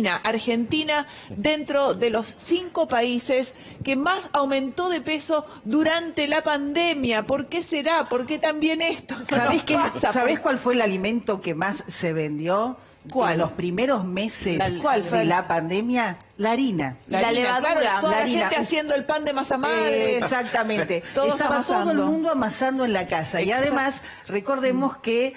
Argentina dentro de los 5 países que más aumentó de peso durante la pandemia. ¿Por qué será? ¿Por qué también esto? ¿Sabés cuál fue el alimento que más se vendió? ¿Cuál? En los primeros meses ¿Cuál, de la pandemia, la harina. La levadura, claro, toda la gente haciendo el pan de masa madre. Exactamente. Todos Estaba amasando. todo el mundo amasando en la casa. Y además, recordemos que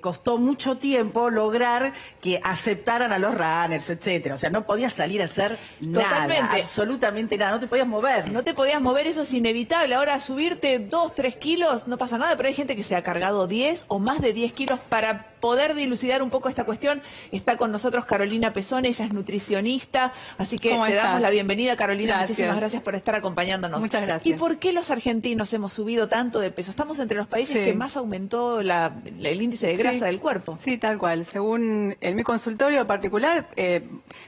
costó mucho tiempo lograr que aceptaran a los runners, etcétera. O sea, no podías salir a hacer nada, absolutamente nada. No te podías mover. No te podías mover, eso es inevitable. Ahora, subirte 2, 3 kilos, no pasa nada, pero hay gente que se ha cargado 10 o más de 10 kilos para poder dilucidar un poco esta cuestión. Está con nosotros Carolina Pesone, ella es nutricionista, así que te damos la bienvenida, Carolina. Gracias. Muchísimas gracias por estar acompañándonos. Muchas gracias. ¿Y por qué los argentinos hemos subido tanto de peso? Estamos entre los países que más aumentó el índice de grasa del cuerpo. Sí, tal cual. Según en mi consultorio particular,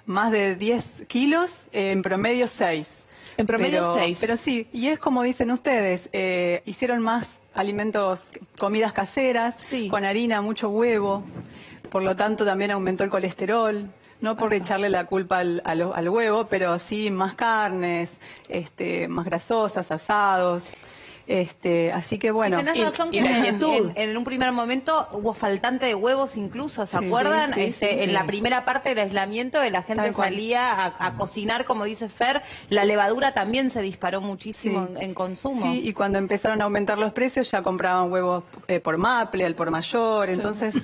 más de 10 kilos, en promedio 6. En promedio 6. Pero sí, y es como dicen ustedes, hicieron más alimentos, comidas caseras, con harina, mucho huevo, por lo tanto también aumentó el colesterol. No por echarle la culpa al huevo, pero sí más carnes, más grasosas, asados. Así que bueno. Sí, tenés razón que en un primer momento hubo faltante de huevos incluso, ¿se acuerdan? En la primera parte del aislamiento la gente salía a cocinar, como dice Fer, la levadura también se disparó muchísimo en consumo. Sí, y cuando empezaron a aumentar los precios ya compraban huevos por maple, al por mayor, entonces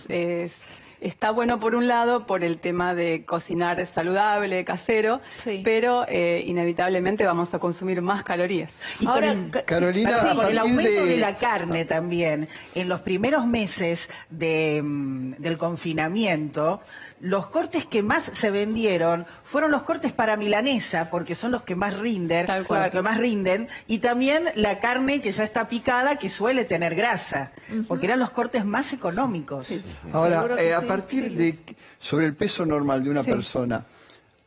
está bueno por un lado por el tema de cocinar saludable, casero, pero inevitablemente vamos a consumir más calorías. Y ahora, Carolina, con el aumento de la carne también, en los primeros meses del confinamiento, los cortes que más se vendieron fueron los cortes para milanesa, porque son los que más rinden, y también la carne que ya está picada, que suele tener grasa, porque eran los cortes más económicos. Ahora, a partir de, sobre el peso normal de una persona,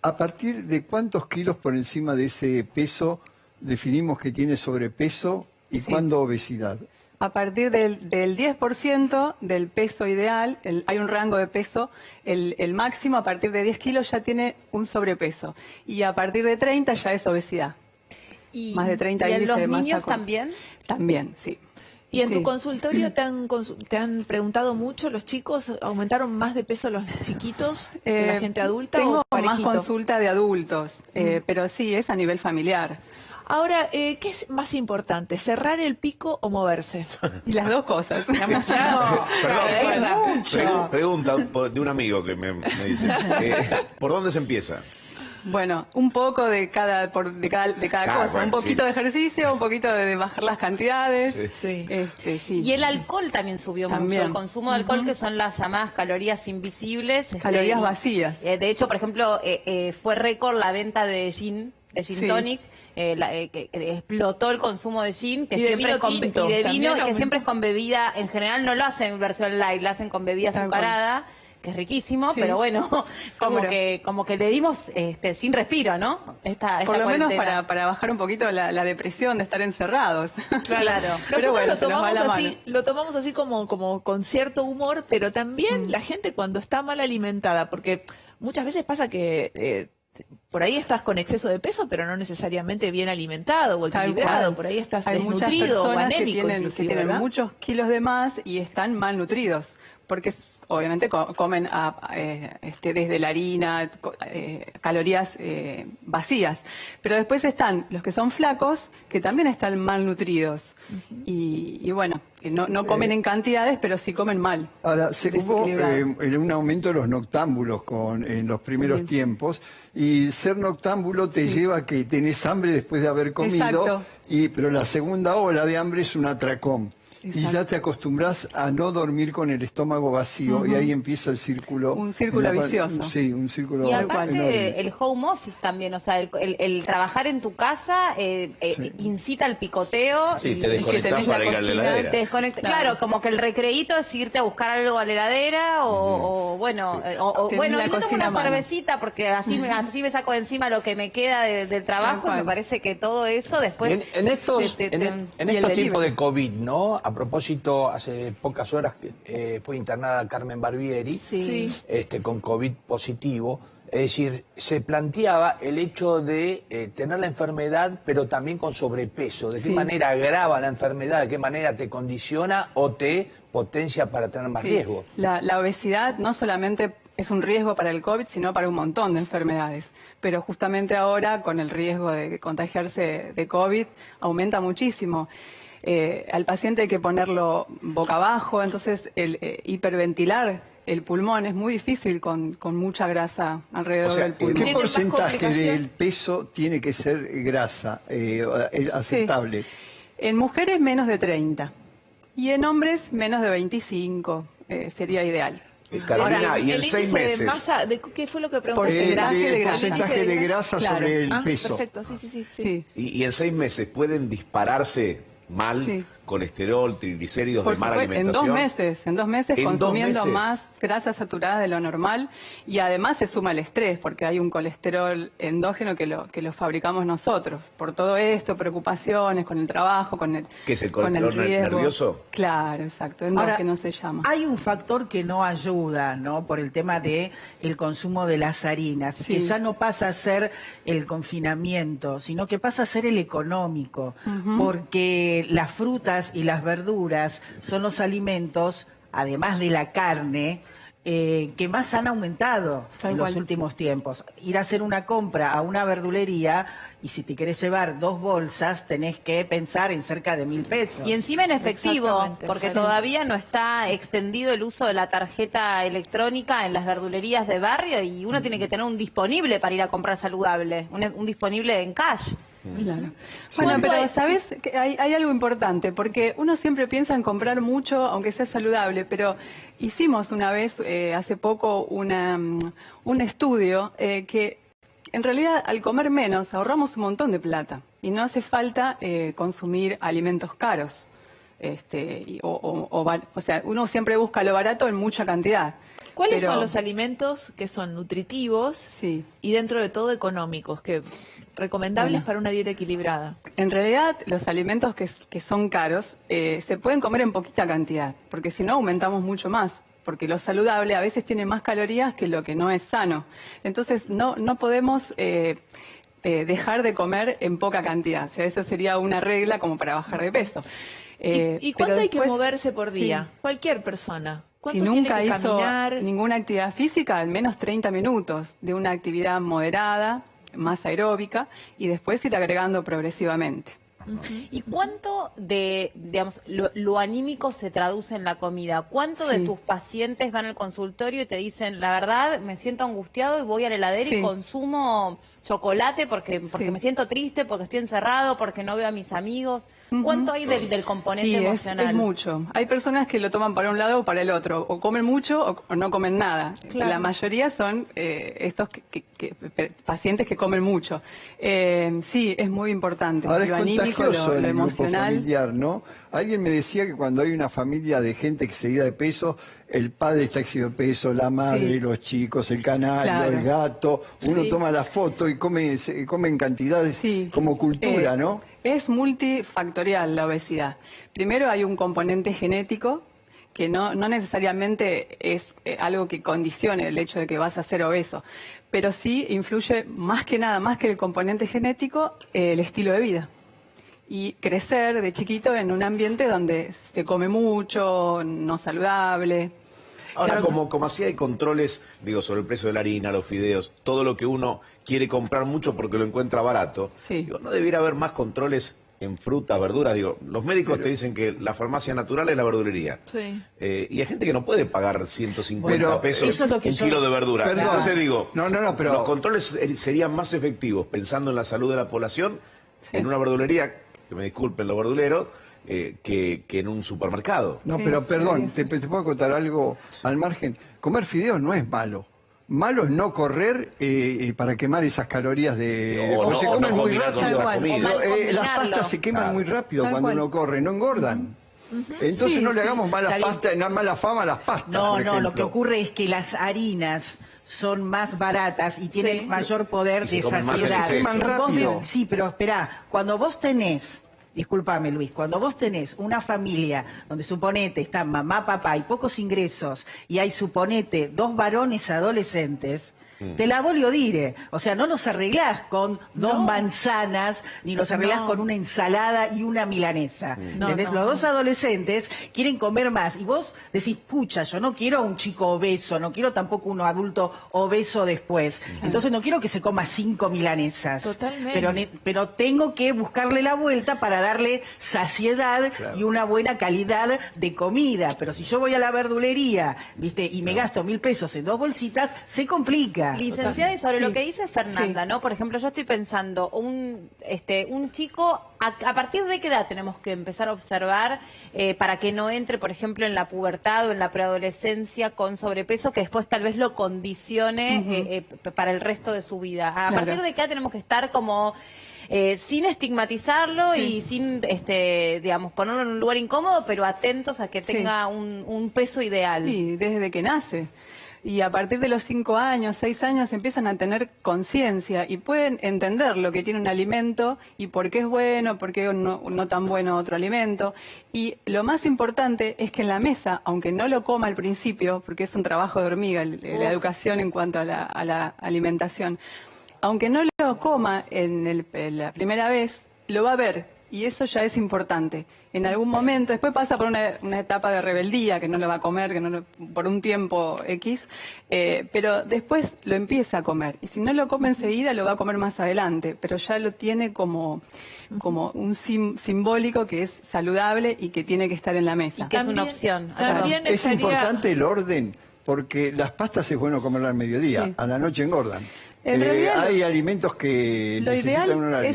¿a partir de cuántos kilos por encima de ese peso definimos que tiene sobrepeso y cuándo obesidad? A partir del 10% del peso ideal, hay un rango de peso, el máximo a partir de 10 kilos ya tiene un sobrepeso. Y a partir de 30 ya es obesidad. ¿Y, más de 30 ¿y en los de masa niños también? También, sí. ¿Y en tu consultorio te han preguntado mucho los chicos? ¿Aumentaron más de peso los chiquitos que la gente adulta? Tengo o más consulta de adultos, pero sí, es a nivel familiar. Ahora, ¿qué es más importante? ¿Cerrar el pico o moverse? Y las dos cosas. Pregunta de un amigo que me dice, ¿por dónde se empieza? Bueno, un poco de cada cosa, bueno, un poquito de ejercicio, un poquito de bajar las cantidades. Y el alcohol también subió mucho, el consumo de alcohol, que son las llamadas calorías invisibles. Calorías vacías. De hecho, por ejemplo, fue récord la venta de gin tonic. Que explotó el consumo de gin, que siempre de vino, que siempre es con bebida, en general no lo hacen en versión light, lo hacen con bebida azucarada, que es riquísimo, pero bueno, como que le dimos sin respiro, ¿no? Por lo menos para bajar un poquito la depresión de estar encerrados. Claro. Pero bueno, lo tomamos así como con cierto humor, pero también la gente cuando está mal alimentada, porque muchas veces pasa que por ahí estás con exceso de peso, pero no necesariamente bien alimentado o equilibrado. Por ahí estás desnutrido o anémico. Que tienen muchos kilos de más y están malnutridos, porque obviamente comen desde la harina, calorías vacías. Pero después están los que son flacos, que también están malnutridos. Y bueno, no comen en cantidades, pero sí comen mal. Ahora, hubo un aumento de los noctámbulos en los primeros tiempos, y ser noctámbulo te lleva a que tenés hambre después de haber comido, pero la segunda ola de hambre es un atracón. Y ya te acostumbras a no dormir con el estómago vacío, y ahí empieza el círculo. Un círculo vicioso. Sí, un círculo. Y aparte el home office también, o sea, el trabajar en tu casa incita al picoteo. Sí, te desconectás para ir a la heladera. Claro, como que el recreíto es irte a buscar algo a la heladera o irme una cervecita, porque así me saco de encima lo que me queda del trabajo, y me parece que todo eso después... En estos tiempos de COVID, ¿no? A propósito, hace pocas horas fue internada Carmen Barbieri con COVID positivo. Es decir, se planteaba el hecho de tener la enfermedad, pero también con sobrepeso. ¿De qué manera agrava la enfermedad? ¿De qué manera te condiciona o te potencia para tener más riesgo? La obesidad no solamente es un riesgo para el COVID, sino para un montón de enfermedades. Pero justamente ahora, con el riesgo de contagiarse de COVID, aumenta muchísimo. Al paciente hay que ponerlo boca abajo, entonces hiperventilar el pulmón es muy difícil con mucha grasa alrededor del pulmón. ¿Qué porcentaje del peso tiene que ser grasa aceptable? En mujeres menos de 30 y en hombres menos de 25 sería ideal. Carolina, y en 6 meses. De masa, ¿qué fue lo que preguntó? Porcentaje de grasa sobre el peso. Perfecto, sí. Y en 6 meses pueden dispararse mal, colesterol, triglicéridos de mala alimentación. En dos meses consumiendo más grasa saturada de lo normal, y además se suma el estrés porque hay un colesterol endógeno que lo fabricamos nosotros. Por todo esto, preocupaciones con el trabajo, con el ¿Qué es el colesterol nervioso? Claro, exacto, endógeno se llama. Hay un factor que no ayuda, ¿no? Por el tema de el consumo de las harinas, que ya no pasa a ser el confinamiento, sino que pasa a ser el económico, porque las frutas y las verduras son los alimentos, además de la carne, que más han aumentado en los últimos tiempos. Ir a hacer una compra a una verdulería y si te querés llevar 2 bolsas tenés que pensar en cerca de 1.000 pesos. Y encima en efectivo, porque todavía no está extendido el uso de la tarjeta electrónica en las verdulerías de barrio y uno tiene que tener un disponible para ir a comprar saludable, un disponible en cash. Claro. Bueno, pero ¿sabes? Hay algo importante, porque uno siempre piensa en comprar mucho, aunque sea saludable, pero hicimos una vez, hace poco, un estudio que en realidad al comer menos ahorramos un montón de plata y no hace falta consumir alimentos caros. O sea, uno siempre busca lo barato en mucha cantidad. ¿Cuáles son los alimentos que son nutritivos y dentro de todo económicos, recomendables para una dieta equilibrada? En realidad, los alimentos que son caros se pueden comer en poquita cantidad, porque si no aumentamos mucho más. Porque lo saludable a veces tiene más calorías que lo que no es sano. Entonces, no podemos dejar de comer en poca cantidad. O sea, esa sería una regla como para bajar de peso. ¿Y cuánto hay que moverse por día? Cualquier persona. Si nunca hizo ninguna actividad física, al menos 30 minutos de una actividad moderada, más aeróbica, y después ir agregando progresivamente. ¿Y cuánto de, digamos, lo anímico se traduce en la comida? ¿Cuánto de tus pacientes van al consultorio y te dicen, la verdad, me siento angustiado y voy a la heladera y consumo chocolate porque me siento triste, porque estoy encerrado, porque no veo a mis amigos? ¿Cuánto hay del componente emocional? Es mucho. Hay personas que lo toman para un lado o para el otro, o comen mucho o no comen nada. Claro. La mayoría son estos pacientes que comen mucho. Sí, es muy importante. Ahora lo es anímico, lo emocional. Familiar, ¿no? Alguien me decía que cuando hay una familia de gente que se da de peso, el padre está excedido de peso, la madre, los chicos, el canario, el gato, uno toma la foto y come en cantidades como cultura, ¿no? Es multifactorial la obesidad. Primero hay un componente genético que no necesariamente es algo que condicione el hecho de que vas a ser obeso, pero sí influye más que nada, más que el componente genético, el estilo de vida. Y crecer de chiquito en un ambiente donde se come mucho, no saludable. Ahora, como así hay controles, digo, sobre el precio de la harina, los fideos, todo lo que uno quiere comprar mucho porque lo encuentra barato, digo, ¿no debiera haber más controles en frutas, verduras? Digo, los médicos te dicen que la farmacia natural es la verdulería. Y hay gente que no puede pagar 150 pesos un kilo de verdura. Entonces digo, pero los controles serían más efectivos pensando en la salud de la población en una verdulería, que me disculpen los verduleros, que en un supermercado. No, pero perdón, te puedo contar algo al margen. Comer fideos no es malo. Malo es no correr para quemar esas calorías o se comen muy rápido. Las pastas se queman muy rápido cuando uno corre, no engordan. Entonces no le hagamos mala fama a las pastas. No, lo que ocurre es que las harinas son más baratas y tienen mayor poder de saciedad. Sí, pero esperá, cuando vos tenés, discúlpame Luis, cuando vos tenés una familia donde suponete están mamá, papá y pocos ingresos y hay suponete 2 varones adolescentes, Te la voglio dire. O sea, no los arreglás con dos manzanas, ni los arreglás con una ensalada y una milanesa. ¿Entendés? Los dos adolescentes quieren comer más. Y vos decís, pucha, yo no quiero a un chico obeso, no quiero tampoco un adulto obeso después. Entonces no quiero que se coma 5 milanesas. Totalmente. Pero tengo que buscarle la vuelta para darle saciedad y una buena calidad de comida. Pero si yo voy a la verdulería, ¿viste? Y me gasto 1.000 pesos en 2 bolsitas, se complica. Licenciada, y sobre lo que dice Fernanda, ¿no? Por ejemplo, yo estoy pensando, un chico, ¿a partir de qué edad tenemos que empezar a observar para que no entre, por ejemplo, en la pubertad o en la preadolescencia con sobrepeso, que después tal vez lo condicione para el resto de su vida? ¿A partir de qué edad tenemos que estar como... sin estigmatizarlo y sin, digamos, ponerlo en un lugar incómodo, pero atentos a que tenga un peso ideal? Sí, desde que nace. Y a partir de los 5 años, 6 años, empiezan a tener conciencia y pueden entender lo que tiene un alimento y por qué es bueno, por qué no tan bueno otro alimento. Y lo más importante es que en la mesa, aunque no lo coma al principio, porque es un trabajo de hormiga la educación en cuanto a la alimentación, aunque no lo coma en la primera vez, lo va a ver. Y eso ya es importante. En algún momento, después pasa por una etapa de rebeldía, que no lo va a comer, por un tiempo X, pero después lo empieza a comer. Y si no lo come enseguida, lo va a comer más adelante, pero ya lo tiene como un simbólico que es saludable y que tiene que estar en la mesa. Y que es una opción. También es importante el orden, porque las pastas es bueno comerlas al mediodía, a la noche engordan. En realidad, hay alimentos que lo necesitan ideal un horario.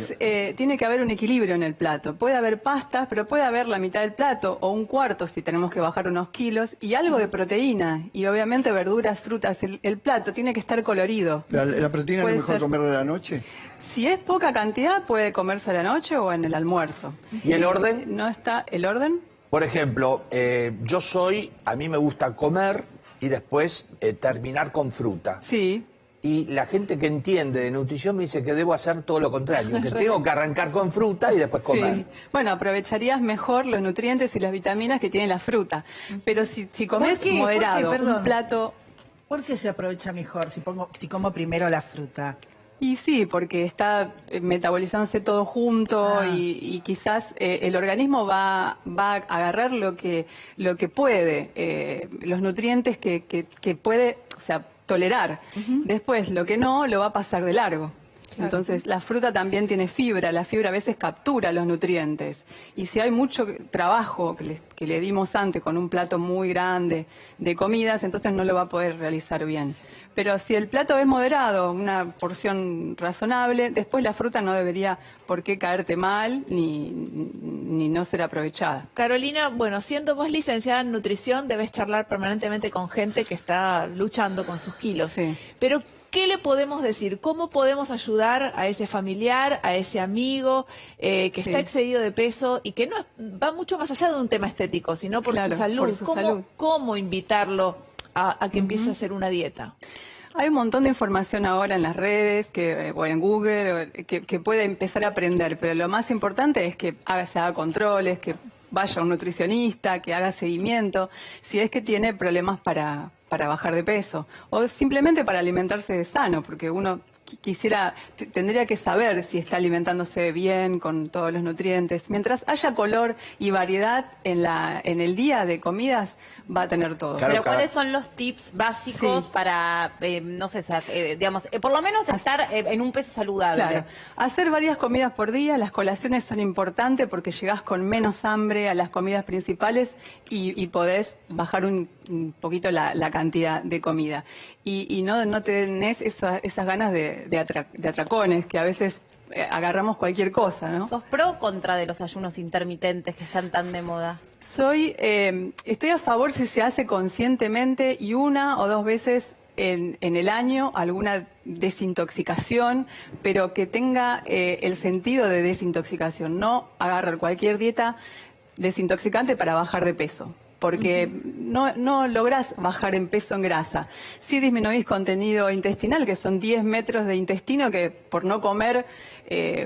tiene que haber un equilibrio en el plato. Puede haber pastas, pero puede haber la mitad del plato o un cuarto si tenemos que bajar unos kilos y algo de proteína y obviamente verduras, frutas. El plato tiene que estar colorido. ¿La proteína es mejor comerla a la noche? Si es poca cantidad puede comerse a la noche o en el almuerzo. ¿Y el orden? ¿No está el orden? Por ejemplo, a mí me gusta comer y después terminar con fruta. Sí. Y la gente que entiende de nutrición me dice que debo hacer todo lo contrario, que tengo que arrancar con fruta y después comer. Sí. Bueno, aprovecharías mejor los nutrientes y las vitaminas que tiene la fruta. Pero si comes moderado, un plato... ¿Por qué se aprovecha mejor si como primero la fruta? Y sí, porque está metabolizándose todo junto y quizás el organismo va a agarrar lo que puede, los nutrientes que puede, o sea, tolerar. Después, lo que no, lo va a pasar de largo. Entonces, la fruta también tiene fibra, la fibra a veces captura los nutrientes. Y si hay mucho trabajo que le dimos antes con un plato muy grande de comidas, entonces no lo va a poder realizar bien. Pero si el plato es moderado, una porción razonable, después la fruta no debería por qué caerte mal ni no ser aprovechada. Carolina, bueno, siendo vos licenciada en nutrición, debes charlar permanentemente con gente que está luchando con sus kilos. Sí. Pero, ¿qué le podemos decir? ¿Cómo podemos ayudar a ese familiar, a ese amigo que está excedido de peso y que no va mucho más allá de un tema estético, sino por su salud? ¿Cómo invitarlo a que empiece a hacer una dieta? Hay un montón de información ahora en las redes o en Google que puede empezar a aprender, pero lo más importante es que se haga controles, que vaya a un nutricionista, que haga seguimiento, si es que tiene problemas para bajar de peso o simplemente para alimentarse sano, porque uno tendría que saber si está alimentándose bien con todos los nutrientes. Mientras haya color y variedad en el día de comidas, va a tener todo. Pero ¿cuáles son los tips básicos para, no sé, digamos, por lo menos estar en un peso saludable? Claro, hacer varias comidas por día. Las colaciones son importantes porque llegás con menos hambre a las comidas principales y podés bajar un poquito la cantidad de comida. Y no tenés esas ganas de atracones, que a veces agarramos cualquier cosa, ¿no? ¿Sos pro o contra de los ayunos intermitentes que están tan de moda? Estoy a favor si se hace conscientemente y 1 o 2 veces en el año alguna desintoxicación, pero que tenga el sentido de desintoxicación, no agarrar cualquier dieta desintoxicante para bajar de peso. Porque no lográs bajar en peso en grasa. Sí disminuís contenido intestinal, que son 10 metros de intestino, que por no comer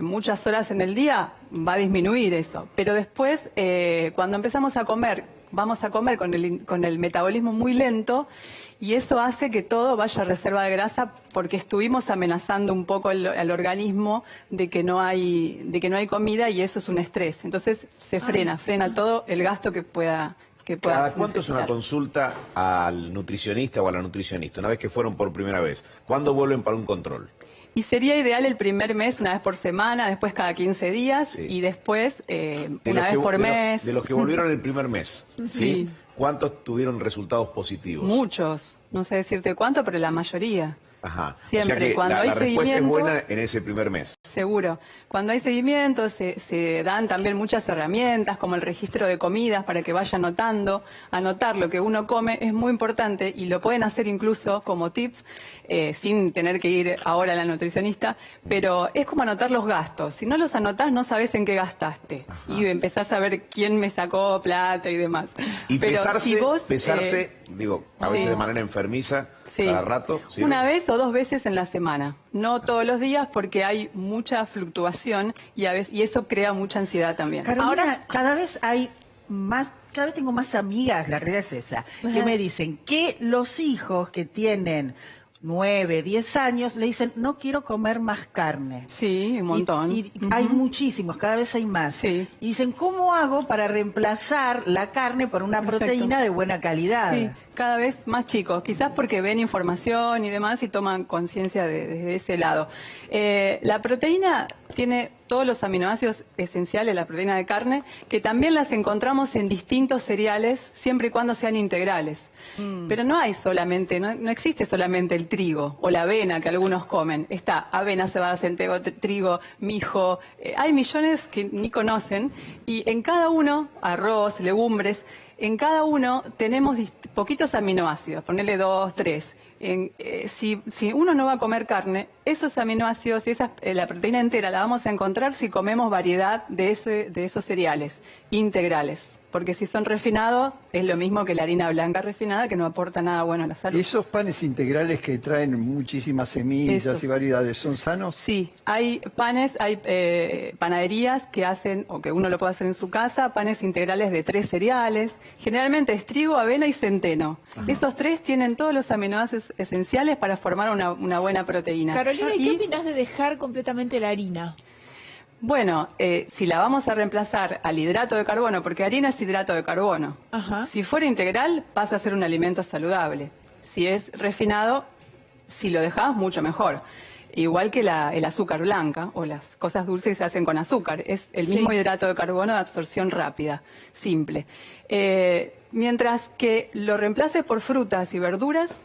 muchas horas en el día va a disminuir eso. Pero después, cuando empezamos a comer, vamos a comer con el metabolismo muy lento y eso hace que todo vaya a reserva de grasa porque estuvimos amenazando un poco al organismo de que no hay comida y eso es un estrés. Entonces se frena todo el gasto que pueda ¿Cada cuánto es una consulta al nutricionista o a la nutricionista? Una vez que fueron por primera vez, ¿cuándo vuelven para un control? Y sería ideal el primer mes, una vez por semana, después cada 15 días y después una vez por mes. De los que volvieron el primer mes, ¿sí? ¿Cuántos tuvieron resultados positivos? Muchos, no sé decirte cuánto, pero la mayoría. Ajá. Siempre, o sea que cuando hay la respuesta seguimiento, es buena en ese primer mes. Seguro. Cuando hay seguimiento se dan también muchas herramientas como el registro de comidas para que vaya anotando. Anotar lo que uno come es muy importante y lo pueden hacer incluso como tips sin tener que ir ahora a la nutricionista, pero es como anotar los gastos. Si no los anotás no sabes en qué gastaste. Ajá. Y empezás a ver quién me sacó plata y demás. Y pero pesarse, digo, a veces de manera enfermiza, cada rato. ¿Sí? Una vez o 2 veces en la semana. No todos los días porque hay mucha fluctuación y eso crea mucha ansiedad también. Carolina, ahora cada vez tengo más amigas, la realidad es esa, que me dicen que los hijos que tienen 9, 10 años le dicen, no quiero comer más carne. Sí, un montón. Y hay muchísimos, cada vez hay más. Sí. Y dicen, ¿cómo hago para reemplazar la carne por una proteína de buena calidad? Sí, cada vez más chicos, quizás porque ven información y demás y toman conciencia desde ese lado. La proteína tiene todos los aminoácidos esenciales, la proteína de carne, que también las encontramos en distintos cereales, siempre y cuando sean integrales. Pero no existe solamente el trigo o la avena que algunos comen. Está avena, cebada, centeno, trigo, mijo. Hay millones que ni conocen y en cada uno, arroz, legumbres, en cada uno tenemos poquitos aminoácidos, ponerle 2, 3. Si uno no va a comer carne, esos aminoácidos y la proteína entera la vamos a encontrar si comemos variedad de esos cereales integrales. Porque si son refinados, es lo mismo que la harina blanca refinada, que no aporta nada bueno a la salud. ¿Esos panes integrales que traen muchísimas semillas y variedades, son sanos? Sí, hay panaderías que hacen, o que uno lo puede hacer en su casa, panes integrales de 3 cereales. Generalmente es trigo, avena y centeno. Ajá. Esos 3 tienen todos los aminoácidos esenciales para formar una buena proteína. Carolina, ¿y qué opinás de dejar completamente la harina? Bueno, si la vamos a reemplazar al hidrato de carbono, porque harina es hidrato de carbono. Ajá. Si fuera integral, pasa a ser un alimento saludable. Si es refinado, si lo dejamos, mucho mejor. Igual que el azúcar blanca o las cosas dulces que se hacen con azúcar. Es el mismo hidrato de carbono de absorción rápida, simple. Mientras que lo reemplaces por frutas y verduras,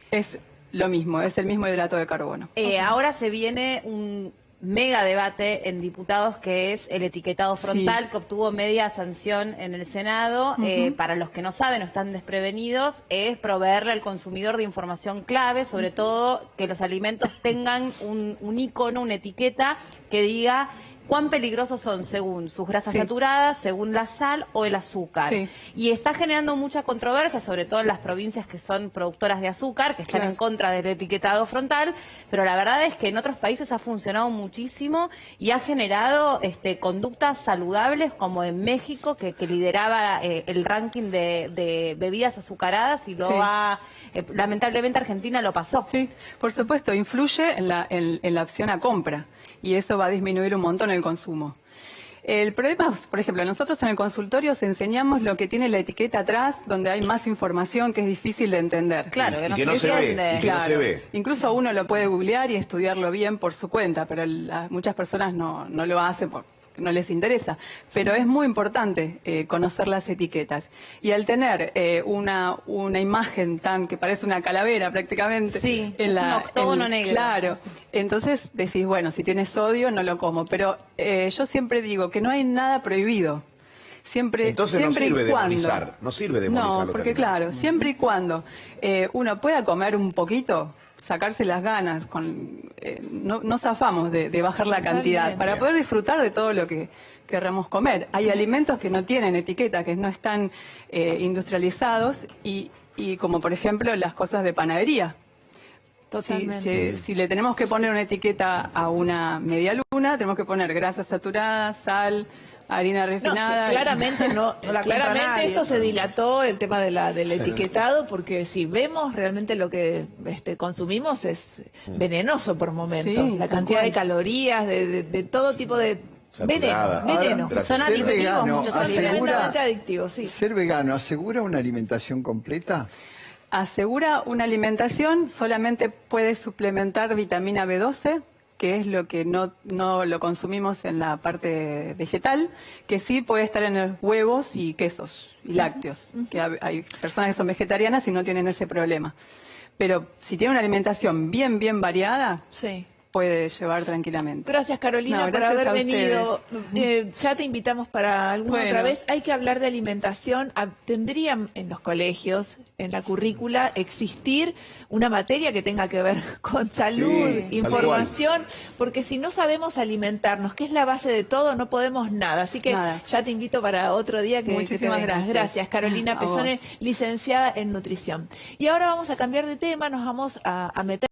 es lo mismo, es el mismo hidrato de carbono. Ahora se viene un mega debate en diputados que es el etiquetado frontal, que obtuvo media sanción en el Senado. Para los que no saben o están desprevenidos, es proveerle al consumidor de información clave, sobre todo que los alimentos tengan un icono, una etiqueta que diga cuán peligrosos son según sus grasas saturadas, según la sal o el azúcar. Y está generando mucha controversia, sobre todo en las provincias que son productoras de azúcar, que están en contra del etiquetado frontal, pero la verdad es que en otros países ha funcionado muchísimo y ha generado conductas saludables, como en México, que lideraba el ranking de bebidas azucaradas y luego lamentablemente Argentina lo pasó. Sí, por supuesto, influye en la opción a compra. Y eso va a disminuir un montón el consumo. El problema, por ejemplo, nosotros en el consultorio enseñamos lo que tiene la etiqueta atrás, donde hay más información que es difícil de entender. Claro, que no se ve. Incluso uno lo puede googlear y estudiarlo bien por su cuenta, pero muchas personas no lo hacen porque no les interesa. Pero es muy importante conocer las etiquetas. Y al tener una imagen que parece una calavera prácticamente. Sí, es un octógono negro. Claro. Entonces decís, bueno, si tiene sodio no lo como. Pero yo siempre digo que no hay nada prohibido. Entonces no sirve demonizar. No sirve demonizar. No, porque claro, siempre y cuando uno pueda comer un poquito, sacarse las ganas, no zafamos de bajar la cantidad para poder disfrutar de todo lo que querramos comer. Hay alimentos que no tienen etiqueta, que no están industrializados y como por ejemplo las cosas de panadería. Si le tenemos que poner una etiqueta a una media luna, tenemos que poner grasas saturadas, sal, harina refinada. Claramente no, la compra nadie. Esto se dilató, el tema del etiquetado, porque si vemos realmente lo que consumimos es venenoso por momentos. Sí, la cantidad de calorías, de todo tipo de Saturada. veneno. Ahora, Son ser adictivos, vegano muchos son asegura- tremendamente adictivos, sí. ¿Ser vegano asegura una alimentación completa? Asegura una alimentación, solamente puede suplementar vitamina B12, que es lo que no lo consumimos en la parte vegetal, que sí puede estar en los huevos y quesos y lácteos, que hay personas que son vegetarianas y no tienen ese problema. Pero si tiene una alimentación bien variada, Sí. puede llevar tranquilamente. Gracias, Carolina, No, por gracias haber a venido. Ya te invitamos para alguna Bueno. otra vez. Hay que hablar de alimentación. Tendrían en los colegios, en la currícula, existir una materia que tenga que ver con salud, Sí, información, porque si no sabemos alimentarnos, que es la base de todo, no podemos nada. Así que Nada. ya te invito para otro día que te Muchísimas vengas. gracias. Gracias, Carolina A Pesone, vos. licenciada en nutrición. Y ahora vamos a cambiar de tema, nos vamos a meter